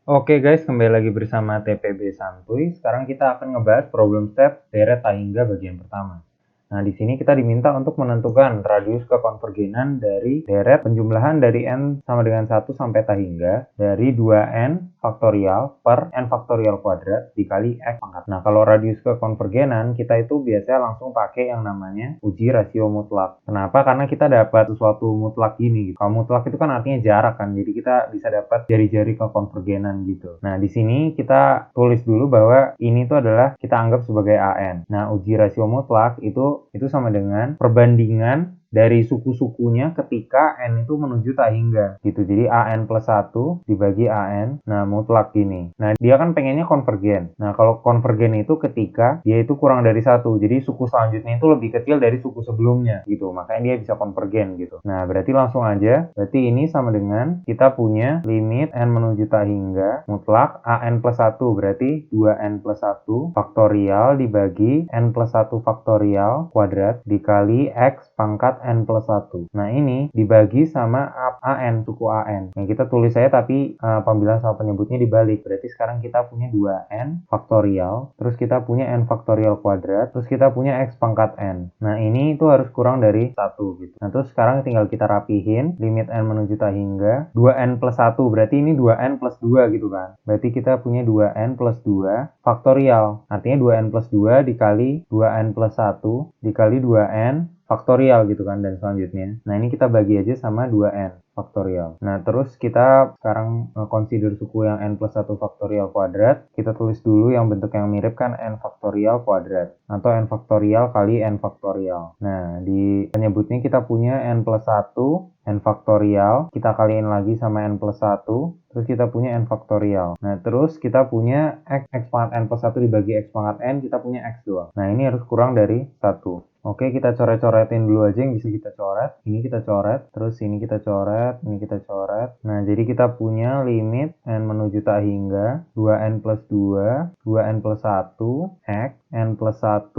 Oke guys, kembali lagi bersama TPB Santuy. Sekarang kita akan ngebahas problem set deret tahingga bagian pertama. Nah, di sini kita diminta untuk menentukan radius kekonvergenan dari deret penjumlahan dari n sama dengan 1 sampai tahingga dari 2n faktorial per n faktorial kuadrat dikali x pangkat. Nah, kalau radius kekonvergenan kita itu biasanya langsung pakai yang namanya uji rasio mutlak. Kenapa? Karena kita dapat sesuatu mutlak gini. Kalau mutlak itu kan artinya jarak kan, jadi kita bisa dapat jari-jari kekonvergenan gitu. Nah, di sini kita tulis dulu bahwa ini tuh adalah kita anggap sebagai AN. Nah, uji rasio mutlak itu sama dengan perbandingan dari suku-sukunya ketika n itu menuju tahingga gitu. Jadi AN plus 1 dibagi AN, nah mutlak gini. Nah, dia kan pengennya konvergen. Nah, kalau konvergen itu ketika dia itu kurang dari 1. Jadi suku selanjutnya itu lebih kecil dari suku sebelumnya gitu. Makanya dia bisa konvergen gitu. Nah, berarti langsung aja. Berarti ini sama dengan kita punya limit n menuju tahingga mutlak AN plus 1. Berarti 2n plus 1 faktorial dibagi n plus 1 faktorial kuadrat dikali x pangkat n plus 1. Nah, ini dibagi sama AN, suku AN. Yang kita tulis saya tapi pembilang sama penyebutnya dibalik. Berarti sekarang kita punya 2n faktorial, terus kita punya n faktorial kuadrat, terus kita punya x pangkat n. Nah, ini itu harus kurang dari 1 gitu. Nah, terus sekarang tinggal kita rapihin limit n menuju tahingga 2n plus 1. Berarti ini 2n plus 2 gitu kan. Berarti kita punya 2n plus 2 faktorial. Artinya 2n plus 2 dikali 2n plus 1 dikali 2n faktorial gitu kan, dan selanjutnya. Nah, ini kita bagi aja sama 2n faktorial. Nah, terus kita sekarang consider suku yang n plus 1 faktorial kuadrat. Kita tulis dulu yang bentuk yang mirip kan n faktorial kuadrat atau n faktorial kali n faktorial. Nah, di penyebutnya kita punya n plus 1 n faktorial, kita kaliin lagi sama n plus 1, terus kita punya n faktorial. Nah, terus kita punya x pangkat n plus 1 dibagi x pangkat n, kita punya x doang. Nah, ini harus kurang dari 1. Oke, kita coret-coretin dulu aja yang bisa kita coret. Ini kita coret, terus ini kita coret, ini kita coret. Nah, jadi kita punya limit n menuju tahingga 2n plus 2, 2n plus 1, x, n plus 1,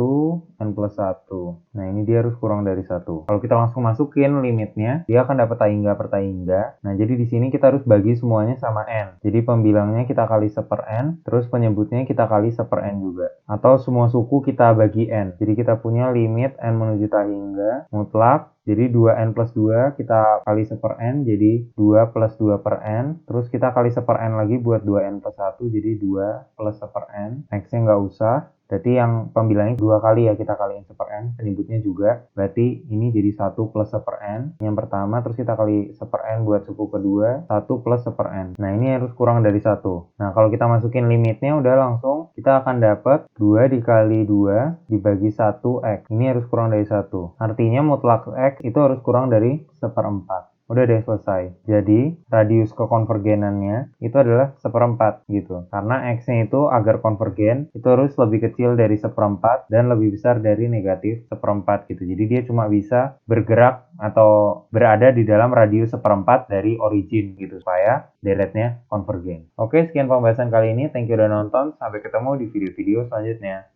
n plus 1. Nah, ini dia harus kurang dari 1. Kalau kita langsung masukin limitnya, dia akan dapat tahingga per tahingga. Nah, jadi di sini kita harus bagi semuanya sama n. Jadi pembilangnya kita kali 1 per n, terus penyebutnya kita kali 1 per n juga. Atau semua suku kita bagi n. Jadi kita punya limit n menuju tahingga mutlak, jadi 2n plus 2 kita kali 1 per n, jadi 2 plus 2 per n, terus kita kali 1 per n lagi buat 2n plus 1, jadi 2 plus 1 per n, x-nya nggak usah. Berarti yang pembilangnya 2 kali ya, kita kaliin 1 per n, penyebutnya juga. Berarti ini jadi 1 plus 1 per n yang pertama, terus kita kali 1 per n buat suku kedua, 1 plus 1 per n. Nah, ini harus kurang dari 1. Nah, kalau kita masukin limitnya udah langsung kita akan dapat 2 dikali 2 dibagi 1x. Ini harus kurang dari 1. Artinya mutlak x itu harus kurang dari 1/4. Udah deh, selesai. Jadi, radius kekonvergenannya itu adalah 1/4 gitu. Karena x-nya itu agar konvergen, itu harus lebih kecil dari 1/4 dan lebih besar dari negatif 1/4 gitu. Jadi, dia cuma bisa bergerak atau berada di dalam radius 1/4 dari origin gitu, supaya deretnya konvergen. Oke, sekian pembahasan kali ini. Thank you udah nonton. Sampai ketemu di video-video selanjutnya.